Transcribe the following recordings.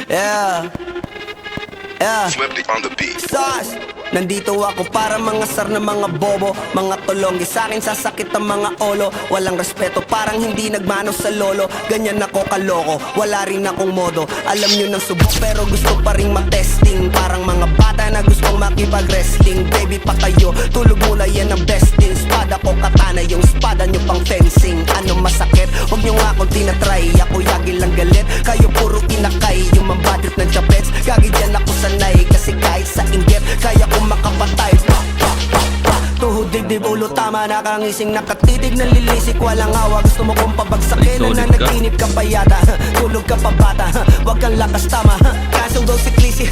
Yeah. Yeah. Flipped on the beat. Sus! Nandito ako para mga sar na mga bobo, mga tulonggi sa'kin sasakit ang mga olo. Walang respeto, parang hindi nagmano sa lolo. Ganyan ako kaloko, wala rin akong modo. Alam nyo ng subok pero gusto pa rin matesting. Parang mga bata na gustong makipag-wrestling. Baby pa kayo, tulog muna yan ang besting. Spada ko katana, yung spada nyo pang fencing. Ano masakit? Huwag nyo nga akong tinatry. Ako yagi lang galit, kayo puro inakay. Yung mambadrit ng chapets, gagi dyan ako sanay. Kasi kahit sa inggit, kaya ko makapatay. Tuhod, dibdib, ulo, tama. Nakangising, nakatitig, nalilisik, walang hawa. Gusto mo kong pabagsakin, nananaginip ka pa yata. Tulog ka pa bata, wag kang lakas tama. Kaso daw si Clissy,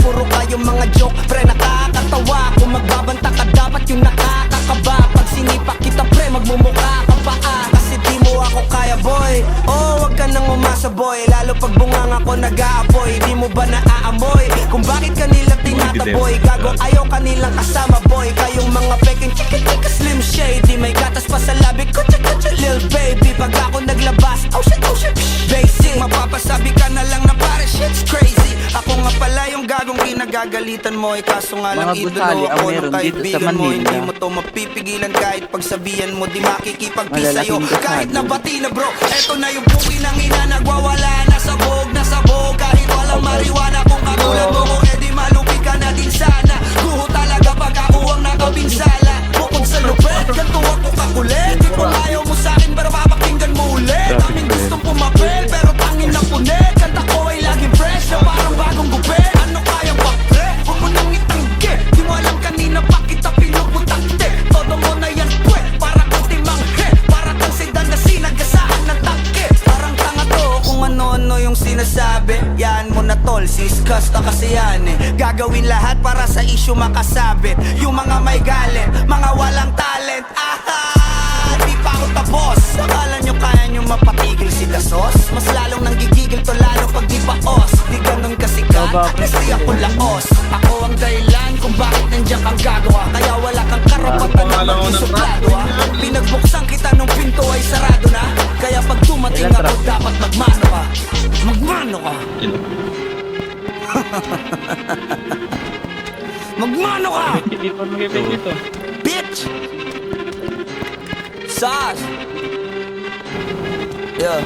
puro kayong mga joke, pre, nakakatawa. Kung magbabanta ka, dapat yung nakakakaba. Pag sinipak kita, pre, magmumukha ka pa kasi di mo ako kaya, boy. Oh, wag ka nang umasa, boy. Lalo pag bunganga ko nag-aapoy. Di mo ba naaamoy kung bakit kanila tinataboy? Gago, ayaw kanilang kasama, boy. Kayong mga peking chika-chika slim shady. May gatas pa sa labi ko, chika-chika lil baby. Pag ako naglabas, oh shit, basic. Mapapasabi ka na lang na pare, shit's crazy. Ako nga pala yung gagong kinagagalitan mo. Kaso nga lang idolo ako ng kaibigan mo. Hindi mo to mapipigilan kahit pagsabihan mo. Di makikipagpisa sa'yo kahit nabati na bro. Eto na yung puki ng ina, nagwawala na sabog. Kahit walang mariwana, kung katulad mo ko, edi malupi ka na din sana. Guho talaga pag ako ang nakabinsala. Bukod sa lupet, ganito ako kakulit. Di ko ayaw mo sa'kin pero papakinggan mo ulit. Daming gustong pumapel pero tangin na punit. Kanta ko ay laging fresh na parang bagong gupit. Ano kaya pa pre? Huwag mo nang itanggi. Di mo alam kanina pa kita pinuputakte. Todo mo na yan pwe, para kang timanghe. Para kang sedan na sinagasaan ng tangke. Parang tanga to kung ano-ano yung sinasabi. Yan mo na tol, siskas na kasi yan eh. Gagawin lahat para sa issue makasabit. Yung mga may galit, mga walang talent. Di pa ako tapos. Akala nyo kaya nyo mapatigil si Dasos? Mas lalong nanggigigil to lalo pag di baos. Di ganun kasikat, at least di ako laos. Ako ang dahilan kung bakit nandiyan kang gagawa. Kaya wala kang karapatan na maging suplado ha. Pinagbuksan kita nung pinto ay sarado na. Kaya pag dumating ako dapat magmano ka. Magmano ka. Magmano ka. Bitch. Sas. Yeah.